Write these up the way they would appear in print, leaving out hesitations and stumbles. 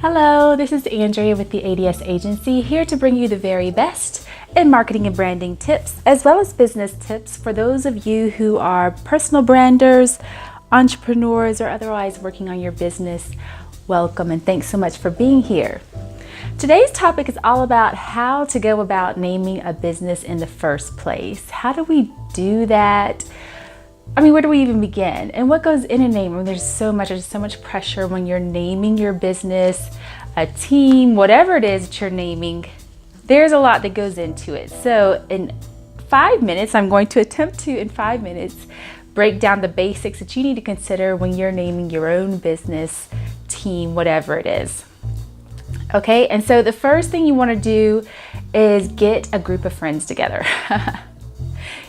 Hello, this is Andrea with the A.D.S agency, here to bring you the very best in marketing and branding tips, as well as business tips for those of you who are personal branders, entrepreneurs, or otherwise working on your business. Welcome and thanks so much for being here. Today's topic is all about how to go about naming a business in the first place. How do we do that? Where do we even begin? And what goes in a name? There's so much pressure when you're naming your business, a team, whatever it is that you're naming. There's a lot that goes into it. So in 5 minutes, I'm going to attempt to, in 5 minutes, break down the basics that you need to consider when you're naming your own business, team, whatever it is. Okay, and so the first thing you want to do is get a group of friends together.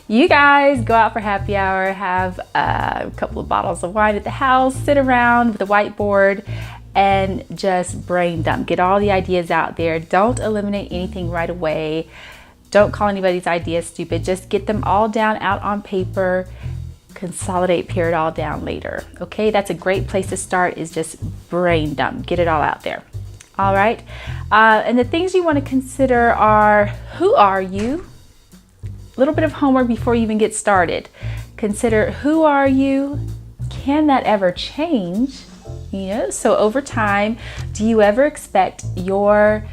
You guys go out for happy hour, have a couple of bottles of wine at the house, sit around with a whiteboard and just brain dump. Get all the ideas out there. Don't eliminate anything right away. Don't call anybody's ideas stupid. Just get them all down out on paper. Consolidate, pare it all down later. Okay, that's a great place to start, is just brain dump. Get it all out there. All right. And the things you want to consider are, who are you? A little bit of homework before you even get started. Consider, who are you? Can that ever change? So over time, do you ever expect your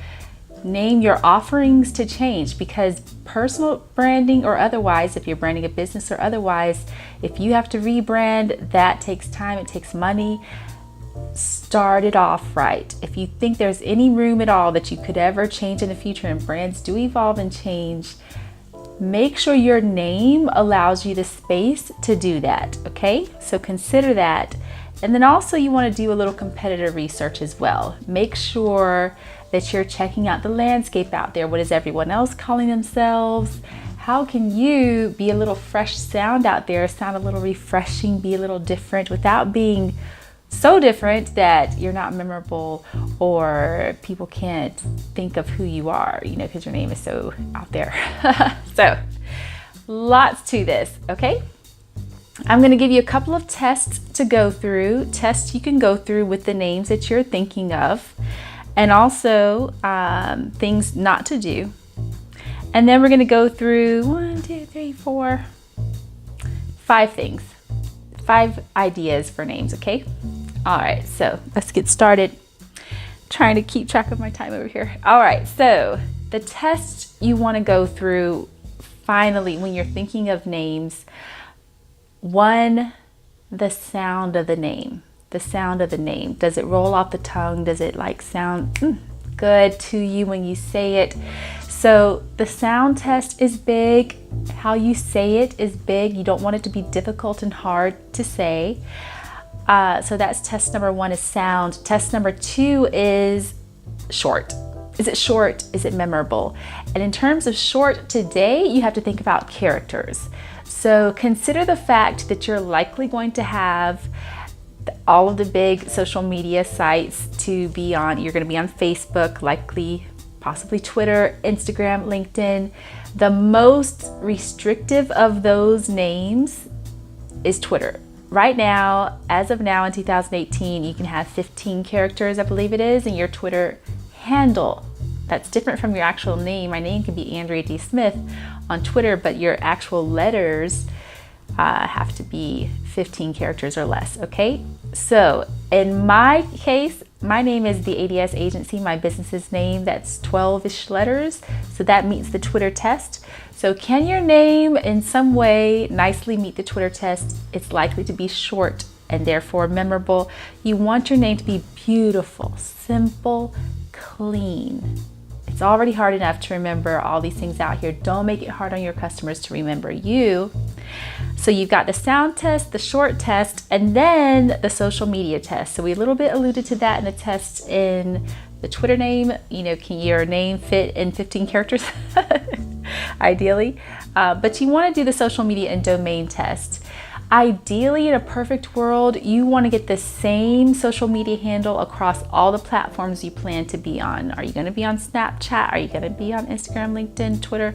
name, your offerings to change? Because personal branding or otherwise, if you're branding a business or otherwise, if you have to rebrand, that takes time, it takes money. Start it off right. If you think there's any room at all that you could ever change in the future, and brands do evolve and change, make sure your name allows you the space to do that, okay? So consider that. And then also you want to do a little competitor research as well. Make sure that you're checking out the landscape out there. What is everyone else calling themselves? How can you be a little fresh sound out there, sound a little refreshing, be a little different without being so different that you're not memorable or people can't think of who you are, because your name is so out there. So lots to this, okay? I'm going to give you a couple of tests to go through, tests you can go through with the names that you're thinking of, and also things not to do. And then we're going to go through 5 things, 5 ideas for names, okay? All right, so let's get started. Trying to keep track of my time over here. All right, so the test you want to go through finally when you're thinking of names. 1, the sound of the name. The sound of the name. Does it roll off the tongue? Does it sound good to you when you say it? So the sound test is big. How you say it is big. You don't want it to be difficult and hard to say. So that's test number 1 is sound. Test number 2 is short. Is it short? Is it memorable? And in terms of short today, you have to think about characters. So consider the fact that you're likely going to have all of the big social media sites to be on. You're going to be on Facebook, likely, possibly Twitter, Instagram, LinkedIn. The most restrictive of those names is Twitter. Right now, as of now in 2018, you can have 15 characters, I believe it is, in your Twitter handle. That's different from your actual name. My name can be Andrea D. Smith on Twitter, but your actual letters have to be 15 characters or less, okay? So in my case, my name is the A.D.S agency, my business's name, that's 12-ish letters. So that meets the Twitter test. So can your name in some way nicely meet the Twitter test? It's likely to be short and therefore memorable. You want your name to be beautiful, simple, clean. It's already hard enough to remember all these things out here. Don't make it hard on your customers to remember you. So you've got the sound test, the short test, and then the social media test. So we a little bit alluded to that in the test in the Twitter name. Can your name fit in 15 characters? Ideally. But you want to do the social media and domain test. Ideally, in a perfect world, you want to get the same social media handle across all the platforms you plan to be on. Are you going to be on Snapchat? Are you going to be on Instagram, LinkedIn, Twitter,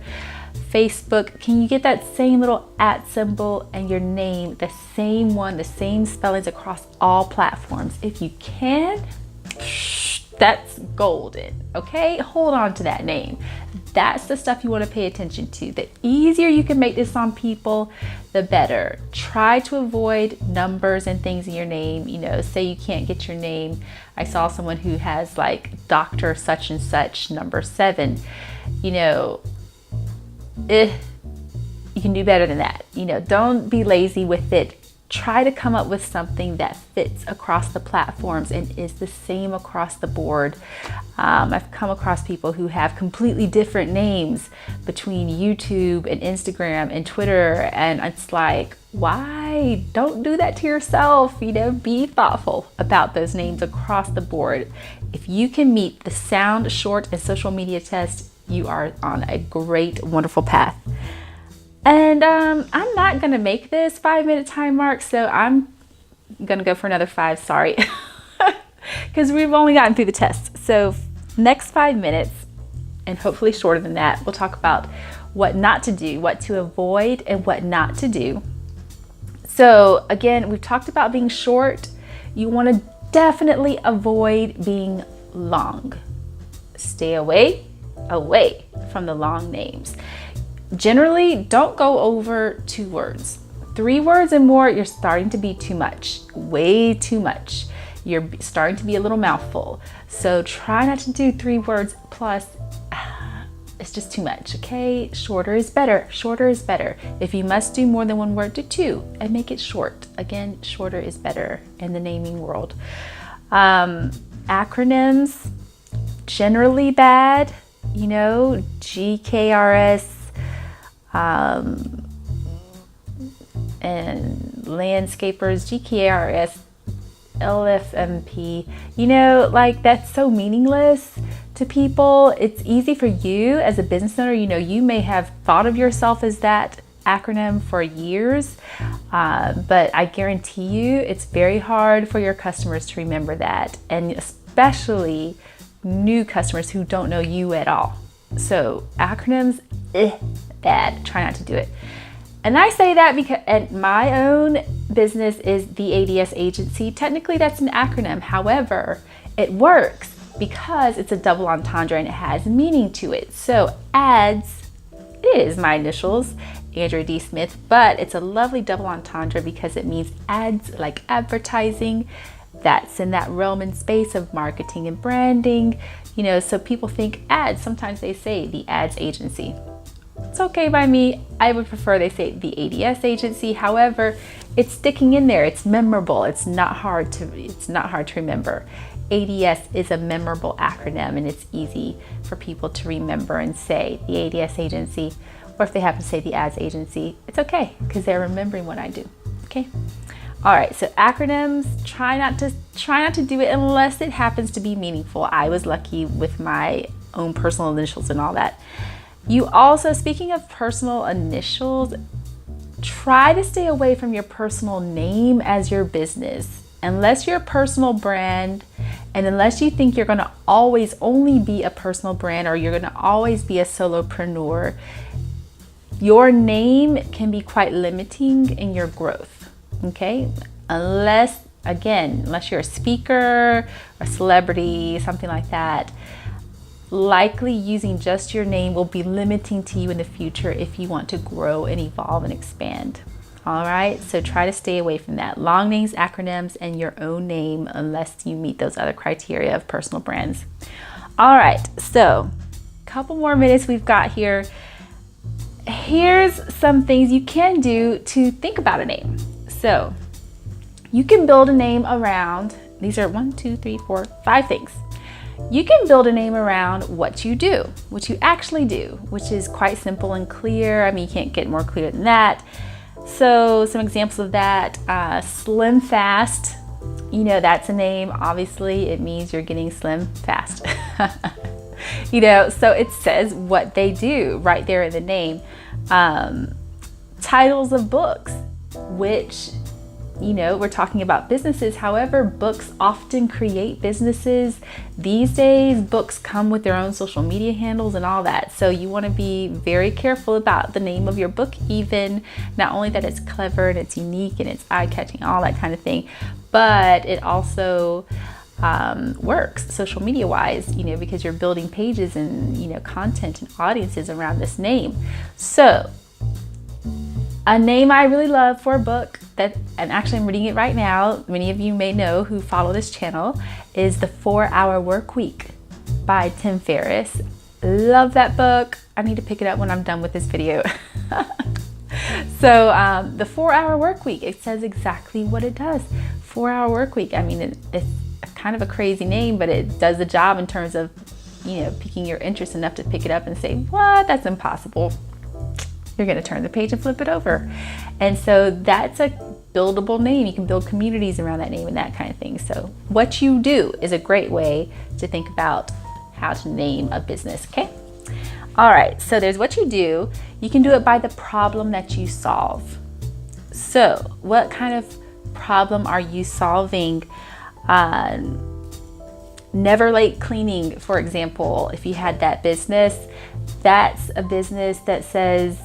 Facebook? Can you get that same little @ symbol and your name, the same one, the same spellings across all platforms? If you can, That's golden, okay? Hold on to that name. That's the stuff you want to pay attention to. The easier you can make this on people, the better. Try to avoid numbers and things in your name. You know, say you can't get your name. I saw someone who has like Dr. such and such number 7. You know, you can do better than that. You know, don't be lazy with it. Try to come up with something that fits across the platforms and is the same across the board. I've come across people who have completely different names between YouTube and Instagram and Twitter, and it's like, why? Don't do that to yourself. You know, be thoughtful about those names across the board. If you can meet the sound, short, and social media test, you are on a great, wonderful path. And I'm not gonna make this 5-minute time mark, so I'm gonna go for another 5, sorry. Because we've only gotten through the test. So next 5 minutes, and hopefully shorter than that, we'll talk about what not to do, what to avoid, and what not to do. So again, we've talked about being short. You wanna definitely avoid being long. Stay away from the long names. Generally, don't go over 2 words. 3 words and more, you're starting to be too much, way too much. You're starting to be a little mouthful. So try not to do 3 words plus. It's just too much, okay? Shorter is better. Shorter is better. If you must do more than 1 word, do 2 and make it short. Again, shorter is better in the naming world. Acronyms, generally bad. You know, GKRS, and landscapers, GKRS, LFMP, you know, like that's so meaningless to people. It's easy for you as a business owner. You know, you may have thought of yourself as that acronym for years, but I guarantee you it's very hard for your customers to remember that, and especially new customers who don't know you at all. So acronyms, bad. Try not to do it. And I say that because my own business is the A.D.S agency. Technically, that's an acronym. However, it works because it's a double entendre and it has meaning to it. So A.D.S is my initials, Andrea D. Smith, but it's a lovely double entendre because it means ads, like advertising. That's in that realm and space of marketing and branding. You know, so people think ads. Sometimes they say the ads agency. It's okay by me. I would prefer they say the A.D.S agency. However, it's sticking in there. It's memorable. It's not hard to remember. A.D.S is a memorable acronym, and it's easy for people to remember and say the A.D.S agency, or if they happen to say the ads agency, it's okay because they're remembering what I do. Okay. All right. So acronyms, try not to do it unless it happens to be meaningful. I was lucky with my own personal initials and all that. You also, speaking of personal initials, try to stay away from your personal name as your business. Unless you're a personal brand, and unless you think you're going to always only be a personal brand or you're going to always be a solopreneur, your name can be quite limiting in your growth, okay? Unless you're a speaker, a celebrity, something like that, likely using just your name will be limiting to you in the future if you want to grow and evolve and expand. All right, so try to stay away from that. Long names, acronyms, and your own name unless you meet those other criteria of personal brands. All right, so a couple more minutes we've got here. Here's some things you can do to think about a name. So you can build a name around, these are 1, 2, 3, 4, 5 things. You can build a name around what you do, what you actually do, which is quite simple and clear. I mean, you can't get more clear than that. So some examples of that, Slim Fast, you know, that's a name. Obviously, it means you're getting slim fast. You know, so it says what they do right there in the name. Titles of books, which, you know, we're talking about businesses. However, books often create businesses. These days, books come with their own social media handles and all that. So you want to be very careful about the name of your book, even not only that it's clever and it's unique and it's eye-catching, all that kind of thing, but it also works social media wise, because you're building pages and, content and audiences around this name. So a name I really love for a book and actually I'm reading it right now, many of you may know who follow this channel, is The 4-Hour Workweek by Tim Ferriss. Love that book. I need to pick it up when I'm done with this video. So the 4-Hour Workweek, it says exactly what it does. 4-Hour Workweek. I mean, it's kind of a crazy name, but it does the job in terms of, piquing your interest enough to pick it up and say, what? That's impossible. You're going to turn the page and flip it over. And so that's a buildable name. You can build communities around that name and that kind of thing. So what you do is a great way to think about how to name a business. Okay. All right. So there's what you do. You can do it by the problem that you solve. So what kind of problem are you solving? Never late cleaning, for example. If you had that business, that's a business that says,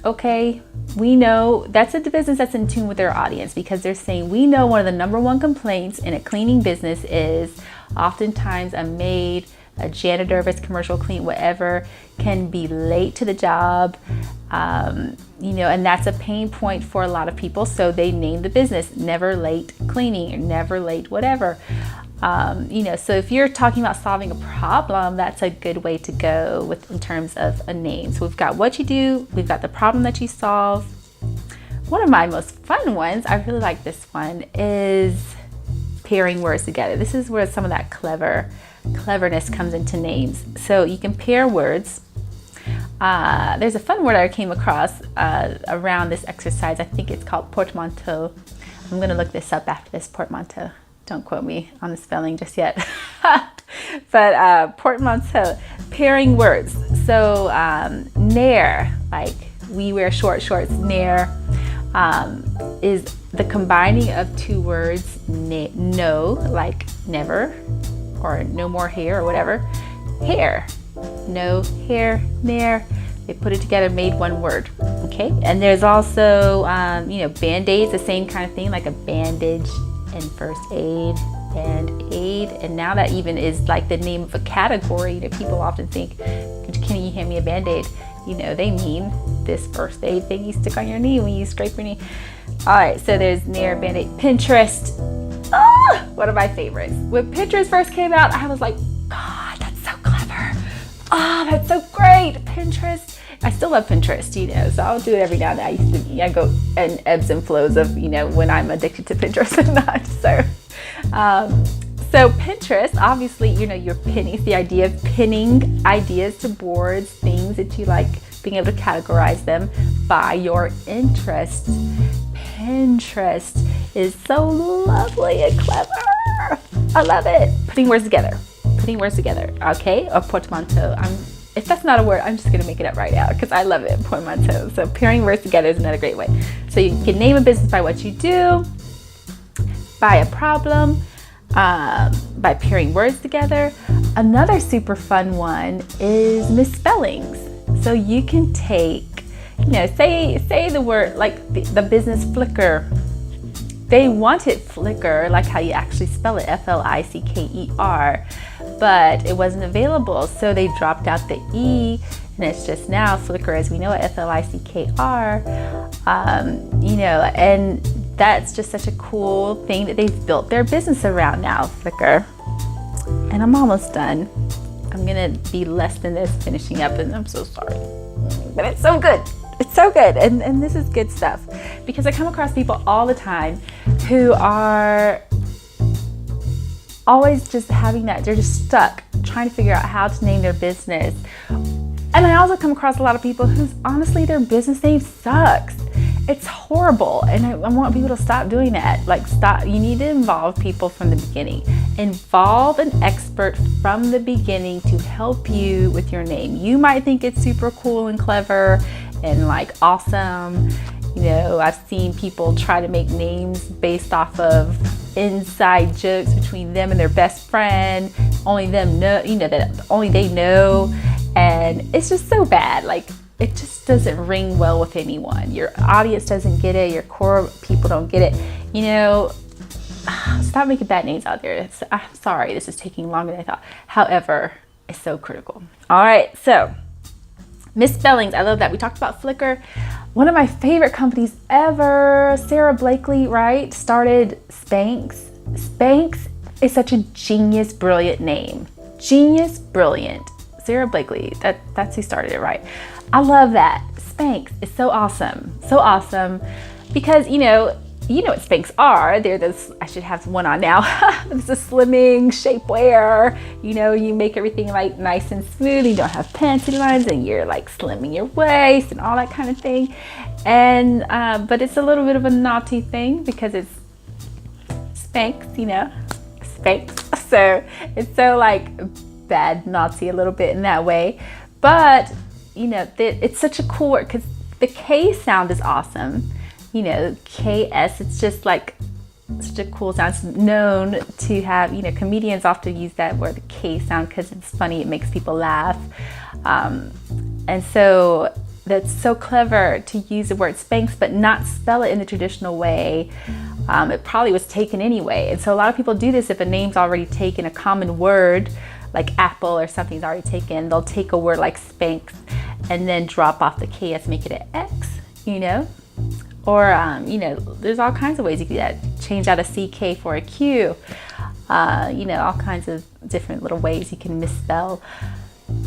okay, we know that's a business that's in tune with their audience, because they're saying, we know one of the number one complaints in a cleaning business is oftentimes a maid, a janitor, if it's commercial clean, whatever, can be late to the job, and that's a pain point for a lot of people. So they name the business Never Late Cleaning or Never Late whatever. So if you're talking about solving a problem, that's a good way to go in terms of a name. So we've got what you do, we've got the problem that you solve. One of my most fun ones, I really like this one, is pairing words together. This is where some of that cleverness comes into names. So you can pair words. There's a fun word I came across around this exercise. I think it's called portmanteau. I'm going to look this up after this, portmanteau. Don't quote me on the spelling just yet. But portmanteau, pairing words. So nair, like we wear short shorts, nair, is the combining of two words, no, like never, or no more hair or whatever, hair, no, hair, nair. They put it together, made one word. Okay. And there's also, band-aids, the same kind of thing, like a bandage and first aid, band-aid. And now that even is like the name of a category. People often think, can you hand me a band-aid? They mean this first aid thing you stick on your knee when you scrape your knee. All right, so there's Nair, band-aid. Pinterest, one of my favorites. When Pinterest first came out, I was like, God, that's so clever. That's so great. Pinterest. I still love Pinterest, so I'll do it every now and then. I go in ebbs and flows of, when I'm addicted to Pinterest or not. So Pinterest, obviously, you're pinning. It's the idea of pinning ideas to boards, things that you like, being able to categorize them by your interests. Pinterest is so lovely and clever. I love it. Putting words together. Okay, a portmanteau. If that's not a word, I'm just going to make it up right now because I love it, portmanteau. So pairing words together is another great way. So you can name a business by what you do, by a problem, by pairing words together. Another super fun one is misspellings. So you can take, say the word, like the business Flickr. They want it Flickr, like how you actually spell it, Flicker, but it wasn't available. So they dropped out the E, and it's just now Flickr as we know it, Flickr. And that's just such a cool thing that they've built their business around now, Flickr. And I'm almost done. I'm gonna be less than this finishing up, and I'm so sorry. But it's so good. It's so good. And this is good stuff, because I come across people all the time who are always just having that, they're just stuck trying to figure out how to name their business. And I also come across a lot of people whose honestly their business name sucks. It's horrible. And I want people to stop doing that. Like, stop. You need to involve people from the beginning. Involve an expert from the beginning to help you with your name. You might think it's super cool and clever and like awesome. I've seen people try to make names based off of inside jokes between them and their best friend. Only them know, that only they know. And it's just so bad. Like, it just doesn't ring well with anyone. Your audience doesn't get it. Your core people don't get it. stop making bad names out there. I'm sorry, this is taking longer than I thought. However, it's so critical. All right, so misspellings. I love that. We talked about Flickr. One of my favorite companies ever, Sarah Blakely, right, started Spanx. Spanx is such a genius, brilliant name. Genius, brilliant. Sarah Blakely, that's who started it, right? I love that. Spanx is so awesome. So awesome. Because, you know what Spanx are. They're this, I should have one on now. It's a slimming shapewear. You make everything like nice and smooth. You don't have panty lines and you're like slimming your waist and all that kind of thing. And, but it's a little bit of a naughty thing because it's Spanx, Spanx. So it's so like bad, naughty a little bit in that way. But, it's such a cool word because the K sound is awesome. KS, it's just like such a cool sound. It's known to have, comedians often use that word, the K sound, because it's funny, it makes people laugh. And so that's so clever to use the word Spanx, but not spell it in the traditional way. It probably was taken anyway. And so a lot of people do this if a name's already taken, a common word, like apple or something's already taken, they'll take a word like Spanx and then drop off the KS, make it an X, Or, there's all kinds of ways you can do that. Change out a CK for a Q. All kinds of different little ways you can misspell.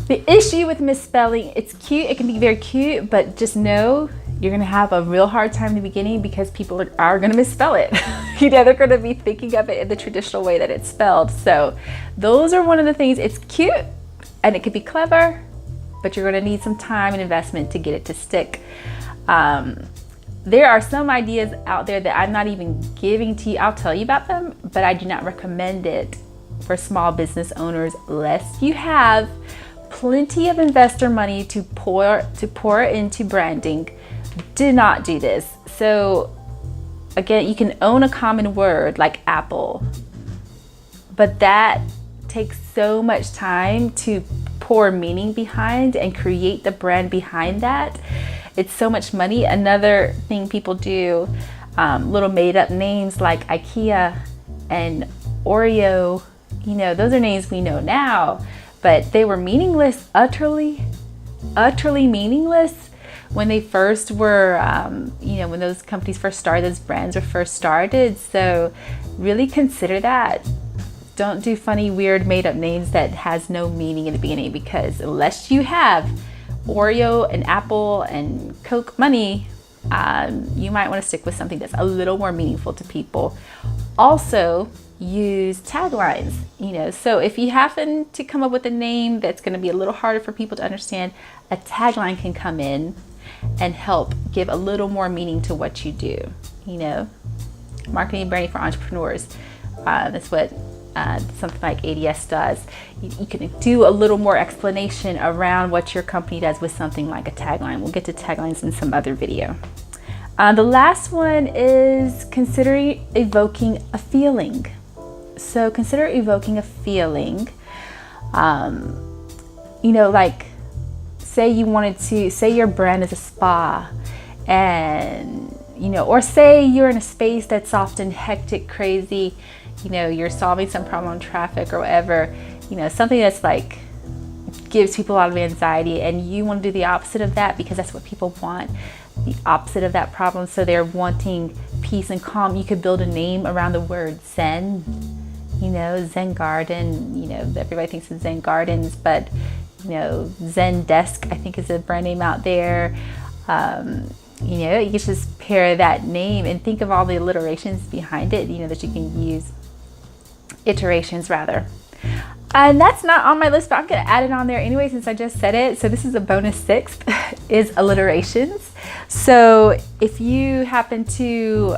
The issue with misspelling, it's cute. It can be very cute, but just know you're going to have a real hard time in the beginning because people are going to misspell it. They're going to be thinking of it in the traditional way that it's spelled. So those are one of the things. It's cute and it could be clever, but you're going to need some time and investment to get it to stick. There are some ideas out there that I'm not even giving to you. I'll tell you about them, but I do not recommend it for small business owners unless you have plenty of investor money to pour into branding. Do not do this. So again, you can own a common word like apple, but that takes so much time to pour meaning behind and create the brand behind that. It's so much money. Another thing people do, little made up names like IKEA and Oreo, those are names we know now, but they were meaningless, utterly meaningless when they first were, when those companies first started, those brands were first started. So really consider that. Don't do funny, weird, made up names that has no meaning in the beginning, because unless you have Oreo and Apple and Coke money, you might want to stick with something that's a little more meaningful to people. Also, use taglines, so if you happen to come up with a name that's going to be a little harder for people to understand, a tagline can come in and help give a little more meaning to what you do. Marketing and branding for entrepreneurs. That's what something like A.D.S. does. You can do a little more explanation around what your company does with something like a tagline. We'll get to taglines in some other video. The last one is consider evoking a feeling. So consider evoking a feeling. Like say your brand is a spa, and or say you're in a space that's often hectic, crazy. You're solving some problem on traffic or whatever, something that's like gives people a lot of anxiety, and you want to do the opposite of that because that's what people want, the opposite of that problem. So they're wanting peace and calm. You could build a name around the word Zen, Zen Garden, everybody thinks of Zen Gardens, but Zen Desk, I think, is a brand name out there. You can just pair that name and think of all the alliterations behind it, that you can use. Iterations rather. And that's not on my list, but I'm going to add it on there anyway since I just said it. So this is a bonus sixth, is alliterations. So if you happen to,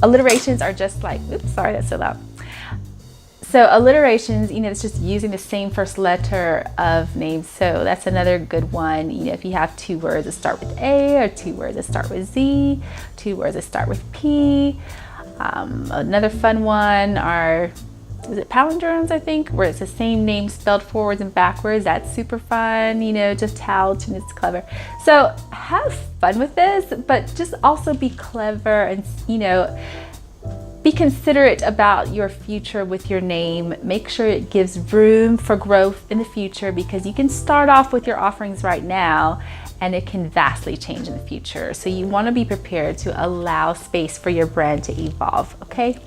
alliterations are just like, oops, sorry, that's so loud. So alliterations, it's just using the same first letter of names. So that's another good one. If you have two words that start with A, or two words that start with Z, two words that start with P. Another fun one is it palindromes, I think, where it's the same name spelled forwards and backwards. That's super fun, just touch, and it's clever. So have fun with this, but just also be clever and, be considerate about your future with your name. Make sure it gives room for growth in the future, because you can start off with your offerings right now and it can vastly change in the future. So you want to be prepared to allow space for your brand to evolve, okay?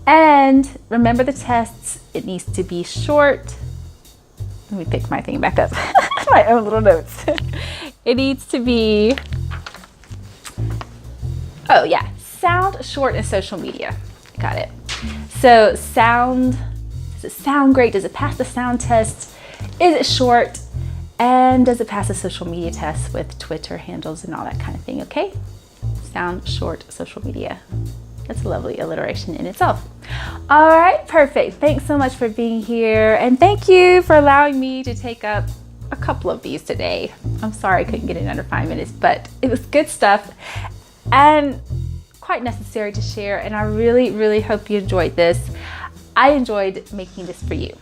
And remember the tests. It needs to be short. Let me pick my thing back up. My own little notes. It needs to be, oh yeah, sound, short, and social media. Got it. So sound, does it sound great? Does it pass the sound test? Is it short? And does it pass the social media test with Twitter handles and all that kind of thing, okay? Sound, short, social media. That's a lovely alliteration in itself. All right, perfect. Thanks so much for being here. And thank you for allowing me to take up a couple of these today. I'm sorry I couldn't get in under 5 minutes, but it was good stuff and quite necessary to share. And I really, really hope you enjoyed this. I enjoyed making this for you.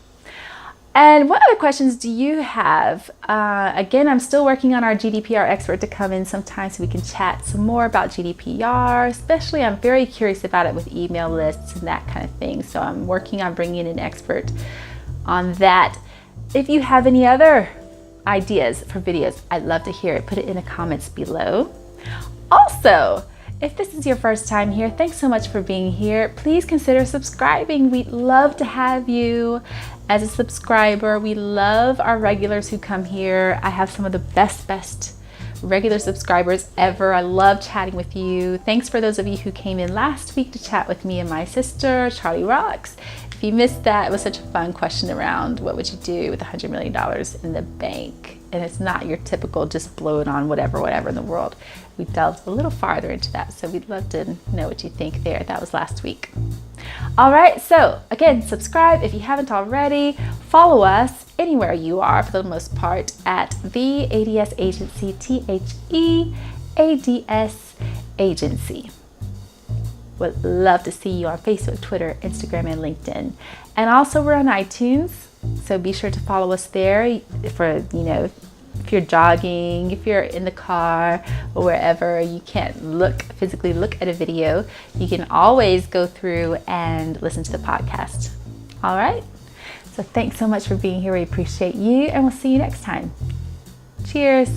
And what other questions do you have? Again, I'm still working on our GDPR expert to come in sometime so we can chat some more about GDPR. Especially, I'm very curious about it with email lists and that kind of thing. So I'm working on bringing in an expert on that. If you have any other ideas for videos, I'd love to hear it. Put it in the comments below. Also, if this is your first time here, thanks so much for being here. Please consider subscribing. We'd love to have you as a subscriber. We love our regulars who come here. I have some of the best regular subscribers ever. I love chatting with you. Thanks for those of you who came in last week to chat with me and my sister, Charlie Rocks. If you missed that, it was such a fun question around what would you do with $100 million in the bank? And it's not your typical just blow it on whatever in the world. We delved a little farther into that, so we'd love to know what you think there. That was last week. All right, so again, subscribe if you haven't already. Follow us anywhere you are, for the most part, at the A.D.S. Agency, THEADS Agency. Would love to see you on Facebook, Twitter, Instagram, and LinkedIn. And also we're on iTunes, so be sure to follow us there for, if you're jogging, if you're in the car or wherever you can't physically look at a video, you can always go through and listen to the podcast. All right. So thanks so much for being here. We appreciate you, and we'll see you next time. Cheers.